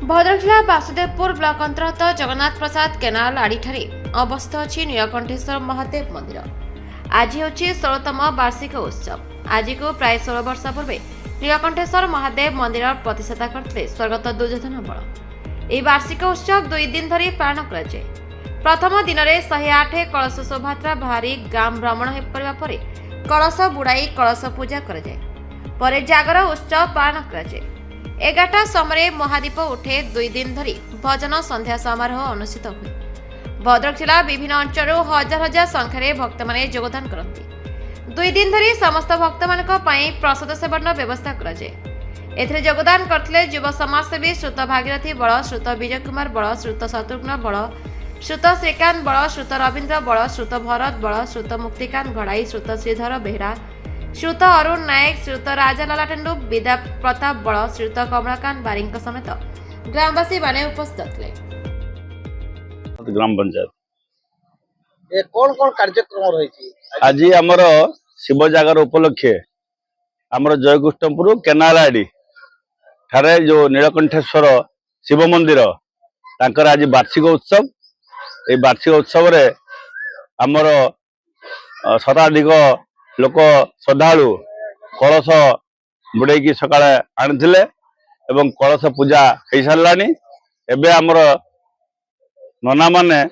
भद्रक जिला वासुदेवपुर ब्लॉक अंतर्गत जगन्नाथ प्रसाद केनाल आड़ी अवस्थित अच्छी नीलकंठेश्वर महादेव मंदिर। आज हूँ 16तम वार्षिक उत्सव। आज को प्राय 16 वर्ष पूर्व नीलकंठेश्वर महादेव मंदिर प्रतिष्ठा करते स्वर्गत दुर्योधन बल। यह वार्षिक उत्सव 2 दिन धरी पालन कराए। प्रथम दिन में 108 कलश शोभायात्रा बाहरी गाँ भ्रमण करने कलश बुड़ाई कलश पूजा कराए। जागर उत्सव पालन कराए। 11टा समय महादीप उठे 2 दिन धरी भजन संध्या समारोह अनुष्ठित हुए। भद्रक जिला विभिन्न अंचल हजार हजार संख्यार भक्त मैंने योगदान करती। 2 दिन धरी समस्त भक्त मान प्रसाद सेवन व्यवस्था कराए। योगदान करते युव समाजसेवी श्रुत भागीरथी बल, श्रुत विजय कुमार बल, श्रुत शत्रुघ्न बल, श्रुत श्रीकांत बल, श्रुत रवीन्द्र बल, श्रुत भरत बल, श्रुत मुक्तिकांत घड़ाई, श्रुत श्रीधर बेहरा, श्रुत अरुण नायक, श्रुत राजालाला टेंडु, विद्या प्रताप बल, श्रुत कमलाकांत बारिंग समेत ग्रामवासी माने उपस्थित थे। ग्राम पंचायत ये कौन कौन कार्यक्रम रही? आज आमर शिव जागर उपलक्षे आमर जयकृष्णपुर केनालाड़ी ठारे जो नीलकंठेश्वर शिव मंदिर तांकर आज वार्षिक उत्सव। ये वार्षिक उत्सव रे आमर शताधिक लोक श्रद्धालु कलश बुड़े सकाଳେ आनिथिले एवं कलश पूजा हो सारानी। एबे आमर नना माने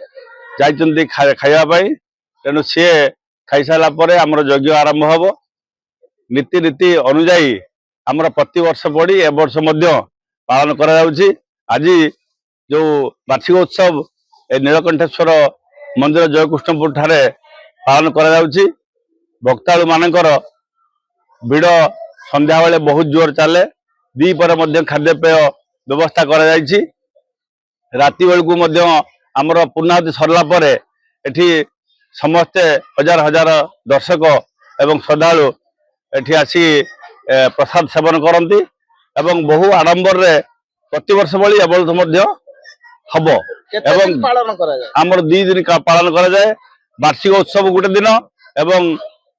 जाइचंती खाइबा पई, तेणु सी खाई सारा परे आमर यज्ञ आरंभ हब। नीति रीति अनुजाई आमर प्रति वर्ष पड़ी ए वर्ष मध्य पालन करा जाउछि। आज जो वार्षिक उत्सव ए नीलकंठेश्वर मंदिर जयकृष्णपुर ठारे पालन करा जाउछि। भक्तालु मानकर भिड़ संध्या बेले बहुत जोर चले। दीपर मध्य खाद्यपेय व्यवस्था करा जाइछि। राति बेलू मध्य आमर पूर्णाहुति सरला परे एठी समस्ते हजार हजार दर्शक एवं श्रद्धालु एठी आसी प्रसाद सेवन करती एवं बहु आडंबर रे प्रति वर्ष भली एबर्ष मध्य हब। एवं आमर 2 दिन पालन करा जाए। वार्षिक उत्सव गोटे दिन एवं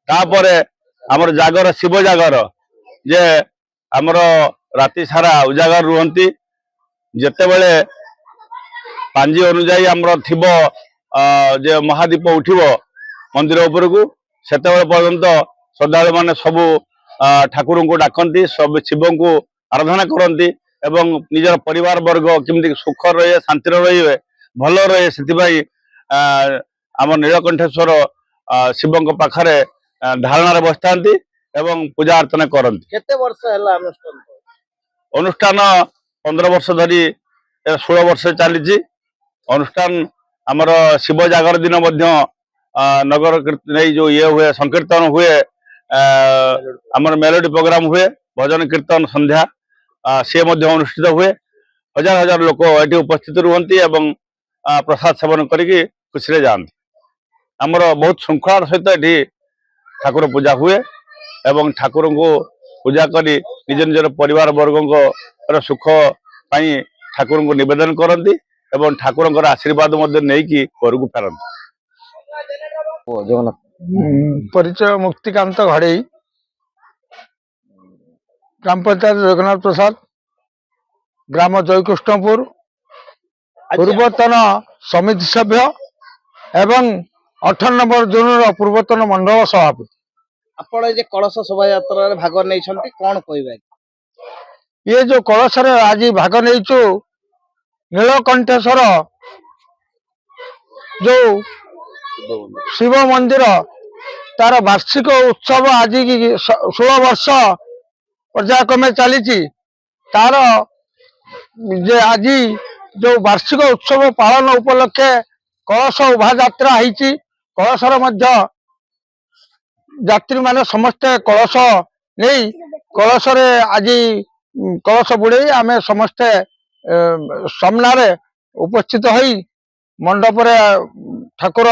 तापरे आमर जागर शिव जागर जे आमर राति सारा उजागर रुहंती। जेते बेले पांजी अनुजाई आमर थिबो जे महादीप उठिबो मंदिर ऊपर को सेते पर्यंत श्रद्धालु माने सबु ठाकुर को डाकती, सब शिव को आराधना करती एवं निजर परिवार वर्ग केमती सुख रहे, शांति रहे, भल रहे से आम नीलकंठेश्वर शिव पाखरे धारणा बसता एवं पूजा अर्चना करती। केते वर्ष हैला अनुष्ठान 15 वर्ष धरी 16 वर्ष चली। अनुष्ठान आमर शिव जागर दिन मध्य नगर कीर्तन जो ये हुए संकीर्तन हुए, आमर मेलोडी प्रोग्राम हुए, भजन कीर्तन संध्या सी अनुष्ठित हुए। हजार हजार लोक ये उपस्थित रुहंती एवं प्रसाद सेवन करी खुशी जाती। आमर बहुत श्रृंखला सहित ये ठाकुर पूजा हुए एवं ठाकुर को पूजा करी निज निजर परिवार वर्ग सुख पाई ठाकुर को निवेदन करती एवं ठाकुर आशीर्वाद नहीं घर को फेरती। परिचय मुक्तिकांत घड़ई, ग्राम पंचायत जगन्नाथ प्रसाद, ग्राम जयकृष्णपुर, पूर्वतन समिति सभ्य एवं 18 नंबर जोन पूर्वतन मंडल सभापति। आपण जे कलश शोभा यात्रा रे भाग नै छथि कोन कहबे? ये जो कलश रे आज भाग नैचु नीलकंठेश्वर जो शिव मंदिर तार वार्षिक उत्सव आज 16 वर्ष पर्यायक्रमे चली। तार जे आज जो वार्षिक उत्सव पालन उपलक्षे कलश उभा यात्रा होती। कलशर मध्य यात्री माने समस्ते कलश नहीं कलश रे आज कलश बुड़े आमे समस्ते सामने उपस्थित होई मंडप रे ठाकुर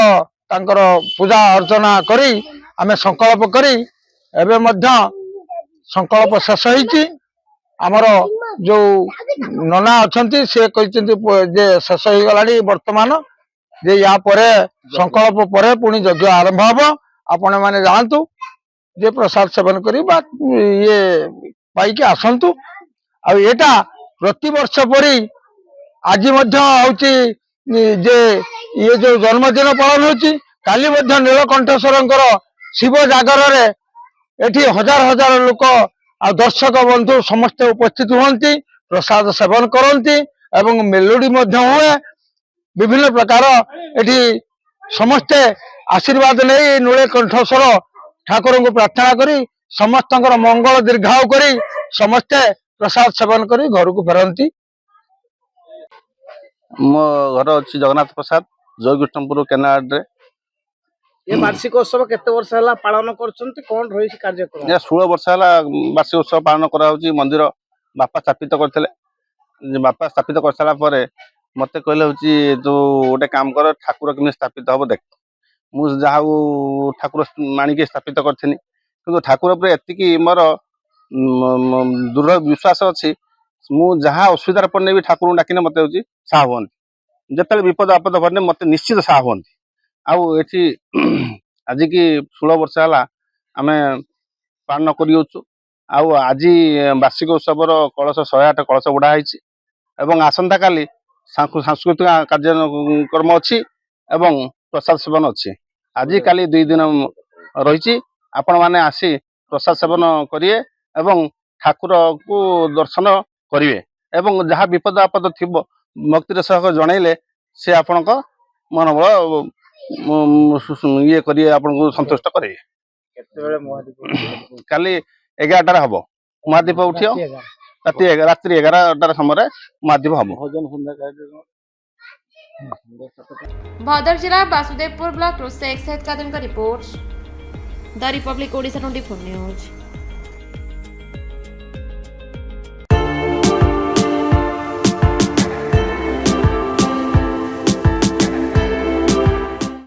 तांकर पूजा अर्चना करी आमे संकल्प करी एबे मध्य संकल्प शेष होईची। आमर जो नना अछंती से कहचंती जे शेष हो गलानी वर्तमान जे या परे संकल्प परे पुणी यज्ञ आरंभ हबो। आपण माने जानतु जे प्रसाद सेवन करी बा ये पाई के आसंतु। आ एटा प्रति वर्ष परी ଆଜି ମଧ୍ୟ ହଉଛି ଯେ ଇଏ ଯୋଉ ଜନ୍ମଦିନ ପାଳନ ହଉଛି, କାଲି ମଧ୍ୟ ନୀଳକଣ୍ଠେଶ୍ୱରଙ୍କର ଶିବ ଜାଗରରେ ଏଠି ହଜାର ହଜାର ଲୋକ ଆଉ ଦର୍ଶକ ବନ୍ଧୁ ସମସ୍ତେ ଉପସ୍ଥିତ ହୁଅନ୍ତି, ପ୍ରସାଦ ସେବନ କରନ୍ତି ଏବଂ ମେଲୋଡି ମଧ୍ୟ ହୁଏ। ବିଭିନ୍ନ ପ୍ରକାର ଏଠି ସମସ୍ତେ ଆଶୀର୍ବାଦ ନେଇ ନୀଳକଣ୍ଠେଶ୍ୱର ଠାକୁରଙ୍କୁ ପ୍ରାର୍ଥନା କରି ସମସ୍ତଙ୍କର ମଙ୍ଗଳ ଦୀର୍ଘାୟୁ କରି ସମସ୍ତେ ପ୍ରସାଦ ସେବନ କରି ଘରକୁ ଫେରନ୍ତି। ମୋ ଘର ଅଛି ଜଗନ୍ନାଥ ପ୍ରସାଦ, ଜୟକୃଷ୍ଣପୁର କେନାଲରେ। ଏ ବାର୍ଷିକ ଉତ୍ସବ କେତେ ବର୍ଷ ହେଲା ପାଳନ କରୁଛନ୍ତି? କଣ ରହିଛି କାର୍ଯ୍ୟକ୍ରମ? 16 ବର୍ଷ ହେଲା ବାର୍ଷିକ ଉତ୍ସବ ପାଳନ କରାହଉଛି। ମନ୍ଦିର ବାପା ସ୍ଥାପିତ କରିଥିଲେ। ବାପା ସ୍ଥାପିତ କରିସାରିଲା ପରେ ମତେ କହିଲେ ହଉଛି ତୁ ଗୋଟେ କାମ କର, ଠାକୁର କେମିତି ସ୍ଥାପିତ ହବ ଦେଖ। ମୁଁ ଯାହାକୁ ଠାକୁର ମାଣିକି ସ୍ଥାପିତ କରିଥିଲି, କିନ୍ତୁ ଠାକୁର ଉପରେ ଏତିକି ମୋର ଦୃଢ ବିଶ୍ୱାସ ଅଛି, ମୁଁ ଯାହା ଅସୁବିଧାରେ ପଡ଼ିଲେ ବି ଠାକୁରଙ୍କୁ ଡାକିଲେ ମତେ ହଉଛି ସାହା ହୁଅନ୍ତି। ଯେତେବେଳେ ବିପଦ ଆପଦ ପଡ଼ିଲେ ମତେ ନିଶ୍ଚିତ ସାହା ହୁଅନ୍ତି। ଆଉ ଏଠି ଆଜିକି 16 ବର୍ଷ ହେଲା ଆମେ ପାଳନ କରିଅଛୁ। ଆଉ ଆଜି ବାର୍ଷିକ ଉତ୍ସବର କଳସ 108 କଳସ ବୁଡ଼ା ହେଇଛି ଏବଂ ଆସନ୍ତାକାଲି ସାଂସ୍କୃତିକ କାର୍ଯ୍ୟକ୍ରମ ଅଛି ଏବଂ ପ୍ରସାଦ ସେବନ ଅଛି। ଆଜି କାଲି 2 ଦିନ ରହିଛି। ଆପଣମାନେ ଆସି ପ୍ରସାଦ ସେବନ କରିବେ ଏବଂ ଠାକୁରକୁ ଦର୍ଶନ କରିବେ ଏବଂ ଯାହା ବିପଦ ଆପଦ ଥିବ ଭକ୍ତିର ସହ ଜଣେଇଲେ ସେ ଆପଣଙ୍କ ମନୋବଳ ଇଏ କରିବେ, ଆପଣଙ୍କୁ ସନ୍ତୁଷ୍ଟ କରିବେ। କେତେବେଳେ ମହାଦୀପ? କାଲି 11ଟାରେ ହବ ମହାଦୀପ ଉଠିବ। ରାତ୍ରି 11ଟା ସମୟରେ ମହାଦୀପ ହବ। भद्रक जिला वासुदेवपुर ब्लॉक से एक्साइज का report the Republic Odisha 24 news.